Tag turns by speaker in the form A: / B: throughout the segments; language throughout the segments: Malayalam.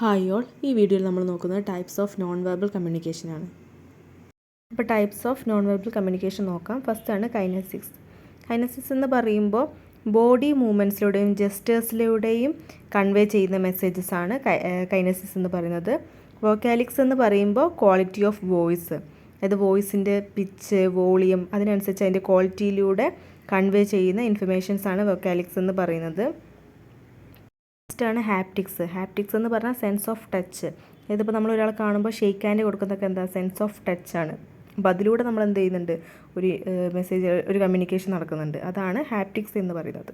A: ഹായ് ഓൾ, ഈ വീഡിയോയിൽ നമ്മൾ നോക്കുന്നത് types of non verbal communication ആണ്. അപ്പോൾ types of non verbal communication നോക്കാം. ഫസ്റ്റാണ് കൈനസിക്സ്. കൈനസിക്സ് എന്ന് പറയുമ്പോൾ ബോഡി മൂവ്മെൻറ്റ്സിലൂടെയും ജസ്റ്റേഴ്സിലൂടെയും കൺവേ ചെയ്യുന്ന മെസ്സേജസ് ആണ് കൈനസിക്സ് എന്ന് പറയുന്നത്. വോക്കാലിക്സ് എന്ന് പറയുമ്പോൾ ക്വാളിറ്റി ഓഫ് വോയിസ്, അതായത് വോയിസിൻ്റെ പിച്ച്, വോളിയം, അതിനനുസരിച്ച് അതിൻ്റെ ക്വാളിറ്റിയിലൂടെ കൺവേ ചെയ്യുന്ന ഇൻഫർമേഷൻസ് ആണ് വോക്കാലിക്സ് എന്ന് പറയുന്നത്. ാണ് ഹാപ്റ്റിക്സ്. ഹാപ്റ്റിക്സ് എന്ന് പറഞ്ഞാൽ സെൻസ് ഓഫ് ടച്ച്. ഇതിപ്പോൾ നമ്മൾ ഒരാൾ കാണുമ്പോൾ ഷെയ്ക്ക് ഹാൻഡ് കൊടുക്കുന്നതൊക്കെ എന്താ, സെൻസ് ഓഫ് ടച്ച് ആണ്. അപ്പോൾ അതിലൂടെ നമ്മൾ എന്ത് ചെയ്യുന്നുണ്ട്, ഒരു മെസ്സേജ്, ഒരു കമ്മ്യൂണിക്കേഷൻ നടക്കുന്നുണ്ട്. അതാണ് ഹാപ്റ്റിക്സ് എന്ന് പറയുന്നത്.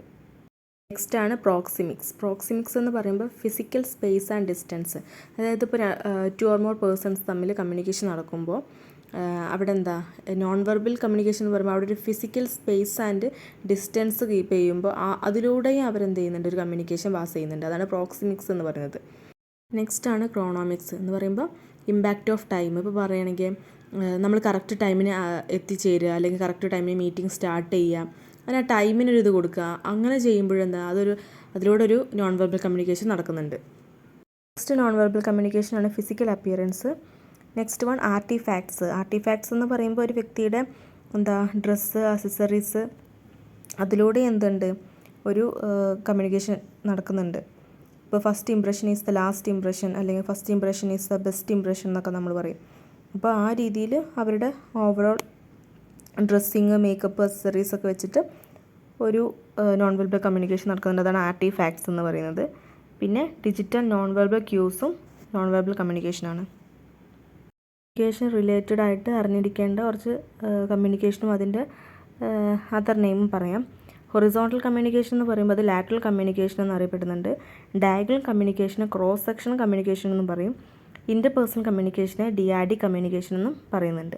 A: നെക്സ്റ്റ് ആണ് പ്രോക്സിമിക്സ്. പ്രോക്സിമിക്സ് എന്ന് പറയുമ്പോൾ ഫിസിക്കൽ സ്പേസ് ആൻഡ് ഡിസ്റ്റൻസ്. അതായത് ഇപ്പോൾ 2 or more പേഴ്സൺസ് തമ്മിൽ കമ്മ്യൂണിക്കേഷൻ നടക്കുമ്പോൾ അവിടെ എന്താ, നോൺ വെർബൽ കമ്മ്യൂണിക്കേഷൻ എന്ന് പറയുമ്പോൾ അവിടെ ഒരു physical space and distance keep ചെയ്യുമ്പോൾ അതിലൂടെയും അവരെന്ത് ചെയ്യുന്നുണ്ട്, ഒരു കമ്മ്യൂണിക്കേഷൻ പാസ് ചെയ്യുന്നുണ്ട്. അതാണ് പ്രോക്സിമിക്സ് എന്ന് പറയുന്നത്. നെക്സ്റ്റ് ആണ് ക്രോണോമിക്സ് എന്ന് പറയുമ്പോൾ ഇമ്പാക്റ്റ് ഓഫ് ടൈം. ഇപ്പോൾ പറയുകയാണെങ്കിൽ നമ്മൾ കറക്റ്റ് ടൈമിന് എത്തിച്ചേരുക, അല്ലെങ്കിൽ കറക്റ്റ് ടൈമിന് മീറ്റിംഗ് സ്റ്റാർട്ട് ചെയ്യുക, അങ്ങനെ ടൈമിനൊരു ഇത് കൊടുക്കുക. അങ്ങനെ ചെയ്യുമ്പോഴെന്താ, അതിലൂടെ ഒരു നോൺ വെർബൽ കമ്മ്യൂണിക്കേഷൻ നടക്കുന്നുണ്ട്. നെക്സ്റ്റ് നോൺ വെർബൽ കമ്മ്യൂണിക്കേഷനാണ് physical appearance. Next one artifacts. Artifacts എന്ന് പറയുമ്പോൾ ഒരു വ്യക്തിയുടെ ഡ്രസ്സ്, അക്സസറീസ്, അതിലൂടെ എന്തുണ്ട്, ഒരു കമ്മ്യൂണിക്കേഷൻ നടക്കുന്നുണ്ട്. ഇപ്പോൾ first impression is the last impression, അല്ലെങ്കിൽ first impression is the best impression എന്നൊക്കെ നമ്മൾ പറയും. അപ്പോൾ ആ രീതിയിൽ അവരുടെ ഓവറോൾ ഡ്രസ്സിങ്, മേക്കപ്പ്, അക്സസറീസ് ഒക്കെ വെച്ചിട്ട് ഒരു നോൺ വെർബൽ കമ്മ്യൂണിക്കേഷൻ നടക്കുന്നുണ്ട്. അതാണ് ആർട്ടിഫാക്ട്സ് എന്ന് പറയുന്നത്. പിന്നെ ഡിജിറ്റൽ നോൺ വെർബൽ ക്യൂസും നോൺ വെർബൽ കമ്മ്യൂണിക്കേഷനാണ്. കമ്മ്യൂണിക്കേഷൻ റിലേറ്റഡ് ആയിട്ട് അറിഞ്ഞിരിക്കേണ്ട കുറച്ച് കമ്മ്യൂണിക്കേഷനും അതിൻ്റെ അതർ നെയിമും പറയാം. ഹൊറിസോണ്ടൽ കമ്മ്യൂണിക്കേഷൻ എന്ന് പറയുമ്പോൾ അത് ലാറ്ററൽ കമ്മ്യൂണിക്കേഷൻ എന്നറിയപ്പെടുന്നുണ്ട്. ഡയഗണൽ കമ്മ്യൂണിക്കേഷന് ക്രോസ് സെക്ഷൻ കമ്മ്യൂണിക്കേഷൻ എന്നും പറയും. ഇൻ്റർപേഴ്സണൽ കമ്മ്യൂണിക്കേഷനെ ഡിയാഡിക് കമ്മ്യൂണിക്കേഷൻ എന്നും പറയുന്നുണ്ട്.